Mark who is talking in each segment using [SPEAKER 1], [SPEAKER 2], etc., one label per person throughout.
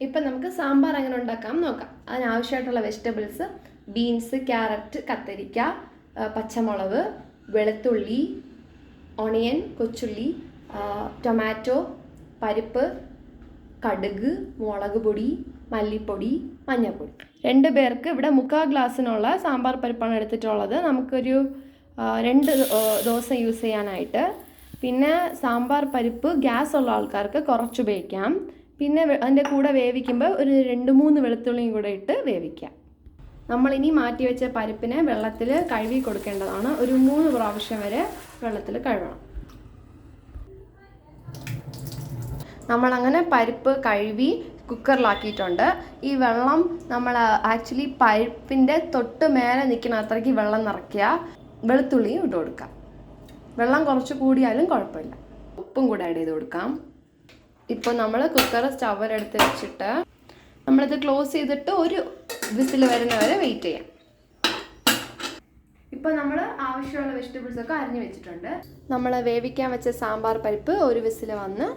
[SPEAKER 1] ഇപ്പം നമുക്ക് സാമ്പാർ എങ്ങനെ ഉണ്ടാക്കാം നോക്കാം. അതിനാവശ്യമായിട്ടുള്ള വെജിറ്റബിൾസ്: ബീൻസ്, ക്യാരറ്റ്, കത്തരിക്ക, പച്ചമുളക്, വെളുത്തുള്ളി, ഓണിയൻ, കൊച്ചുള്ളി, ടൊമാറ്റോ, പരിപ്പ്, കടുക്, മുളക് പൊടി, മല്ലിപ്പൊടി, മഞ്ഞൾപ്പൊടി. 2 പേർക്ക് ഇവിടെ 3/4 ഗ്ലാസ്സിനുള്ള സാമ്പാർ പരിപ്പാണ് എടുത്തിട്ടുള്ളത്. നമുക്കൊരു 2 ദിവസം യൂസ് ചെയ്യാനായിട്ട്. പിന്നെ സാമ്പാർ പരിപ്പ് ഗ്യാസ് ഉള്ള ആൾക്കാർക്ക് കുറച്ച് ഉപയോഗിക്കാം. പിന്നെ അതിൻ്റെ കൂടെ വേവിക്കുമ്പോൾ ഒരു 2-3 വെളുത്തുള്ളിയും കൂടെ ഇട്ട് വേവിക്കാം. നമ്മളിനി മാറ്റി വെച്ച പരിപ്പിനെ വെള്ളത്തിൽ കഴുകി കൊടുക്കേണ്ടതാണ്. ഒരു 3 പ്രാവശ്യം വരെ വെള്ളത്തിൽ കഴുകണം. നമ്മളങ്ങനെ പരിപ്പ് കഴുകി കുക്കറിലാക്കിയിട്ടുണ്ട്. ഈ വെള്ളം നമ്മൾ ആക്ച്വലി പരിപ്പിൻ്റെ തൊട്ട് മേലെ നിൽക്കുന്ന അത്രയ്ക്ക് വെള്ളം നിറയ്ക്കുക. വെളുത്തുള്ളിയും ഇട്ട് കൊടുക്കാം. വെള്ളം കുറച്ച് കൂടിയാലും കുഴപ്പമില്ല. ഉപ്പും കൂടെ ആഡ് ചെയ്ത് കൊടുക്കാം. ഇപ്പോൾ നമ്മൾ കുക്കർ സ്റ്റവറെടുത്ത് വെച്ചിട്ട് നമ്മളിത് ക്ലോസ് ചെയ്തിട്ട് ഒരു വിസിൽ വരുന്നവരെ വെയിറ്റ് ചെയ്യാം. ഇപ്പോൾ നമ്മൾ ആവശ്യമുള്ള വെജിറ്റബിൾസൊക്കെ അരിഞ്ഞു വെച്ചിട്ടുണ്ട്. നമ്മൾ വേവിക്കാൻ വെച്ച സാമ്പാർ പരിപ്പ് ഒരു വിസിൽ വന്ന്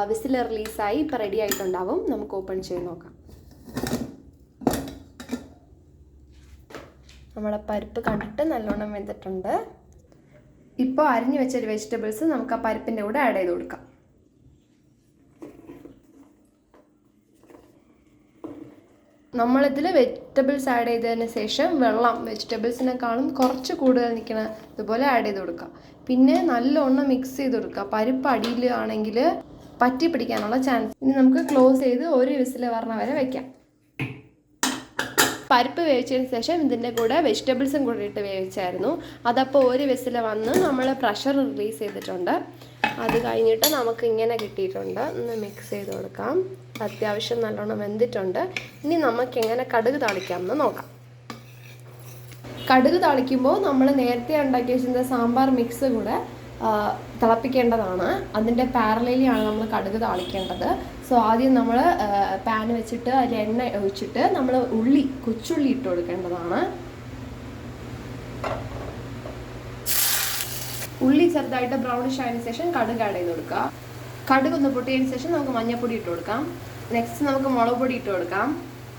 [SPEAKER 1] വിസിൽ റിലീസായി ഇപ്പോൾ റെഡി ആയിട്ടുണ്ടാവും. നമുക്ക് ഓപ്പൺ ചെയ്ത് നോക്കാം. നമ്മളെ പരിപ്പ് കണ്ടിട്ട് നല്ലോണം വെന്തിട്ടുണ്ട്. ഇപ്പോൾ അരിഞ്ഞു വെച്ച വെജിറ്റബിൾസ് നമുക്ക് ആ പരിപ്പിൻ്റെ കൂടെ ആഡ് ചെയ്ത് കൊടുക്കാം. നമ്മളിതിൽ വെജിറ്റബിൾസ് ആഡ് ചെയ്തതിന് ശേഷം വെള്ളം വെജിറ്റബിൾസിനേക്കാളും കുറച്ച് കൂടുതൽ നിൽക്കുന്ന ഇതുപോലെ ആഡ് ചെയ്ത് കൊടുക്കുക. പിന്നെ നല്ലോണം മിക്സ് ചെയ്ത് കൊടുക്കുക. പരിപ്പ് അടിയിൽ ആണെങ്കിൽ പറ്റി പിടിക്കാനുള്ള ചാൻസ്. ഇനി നമുക്ക് ക്ലോസ് ചെയ്ത് ഒരു വിസിൽ വരണ വരെ വയ്ക്കാം. പരിപ്പ് വേവിച്ചതിന് ശേഷം ഇതിൻ്റെ കൂടെ വെജിറ്റബിൾസും കൂടി ഇട്ട് വേവിച്ചായിരുന്നു. അതപ്പോൾ ഒരു വിസിൽ വന്ന് നമ്മൾ പ്രഷർ റിലീസ് ചെയ്തിട്ടുണ്ട്. അത് കഴിഞ്ഞിട്ട് നമുക്ക് ഇങ്ങനെ കിട്ടിയിട്ടുണ്ട്. ഒന്ന് മിക്സ് ചെയ്ത് കൊടുക്കാം. അത്യാവശ്യം നല്ലോണം വെന്തിട്ടുണ്ട്. ഇനി നമുക്ക് എങ്ങനെ കടുക് താളിക്കാമെന്ന് നോക്കാം. കടുക് താളിക്കുമ്പോൾ നമ്മൾ നേരത്തെ ഉണ്ടാക്കി വെച്ചിരുന്ന സാമ്പാർ മിക്സ് കൂടെ തിളപ്പിക്കേണ്ടതാണ്. അതിൻ്റെ പാരലലിയാണ് നമ്മൾ കടുക് താളിക്കേണ്ടത്. സോ ആദ്യം നമ്മൾ പാൻ വെച്ചിട്ട് അതിൽ എണ്ണ ഒഴിച്ചിട്ട് നമ്മൾ കൊച്ചുള്ളി ഇട്ട് കൊടുക്കേണ്ടതാണ്. ഉള്ളി ചെറുതായിട്ട് ബ്രൗണിഷ് ആയതിനു ശേഷം കടുക് ആഡ് ചെയ്ത് കൊടുക്കുക. കടുക് ഒന്ന് പൊട്ടിയതിന് ശേഷം നമുക്ക് മഞ്ഞൾപ്പൊടി ഇട്ട് കൊടുക്കാം. നെക്സ്റ്റ് നമുക്ക് മുളക് പൊടി ഇട്ട് കൊടുക്കാം.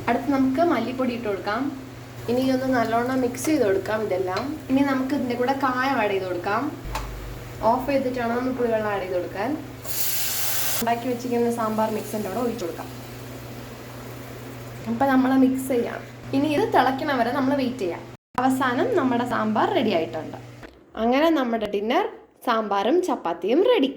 [SPEAKER 1] അടുത്ത് നമുക്ക് മല്ലിപ്പൊടി ഇട്ട് കൊടുക്കാം. ഇനി ഇതൊന്ന് നല്ലോണം മിക്സ് ചെയ്ത് കൊടുക്കാം ഇതെല്ലാം. ഇനി നമുക്ക് ഇതിൻ്റെ കൂടെ കായം ആഡ് ചെയ്ത് കൊടുക്കാം. ഓഫ് ചെയ്തിട്ടാണ് നമ്മൾ പുളിവെള്ളം ആഡ് ചെയ്ത് കൊടുക്കാൻ. ഉണ്ടാക്കി വെച്ചിരിക്കുന്ന സാമ്പാർ മിക്സിൻ്റെ കൂടെ ഒഴിച്ചു കൊടുക്കാം. അപ്പം നമ്മൾ മിക്സ് ചെയ്യാം. ഇനി ഇത് തിളയ്ക്കണ വരെ നമ്മൾ വെയിറ്റ് ചെയ്യാം. അവസാനം നമ്മുടെ സാമ്പാർ റെഡി ആയിട്ടുണ്ട്. അങ്ങനെ നമ്മുടെ ഡിന്നർ സാമ്പാറും ചപ്പാത്തിയും റെഡി.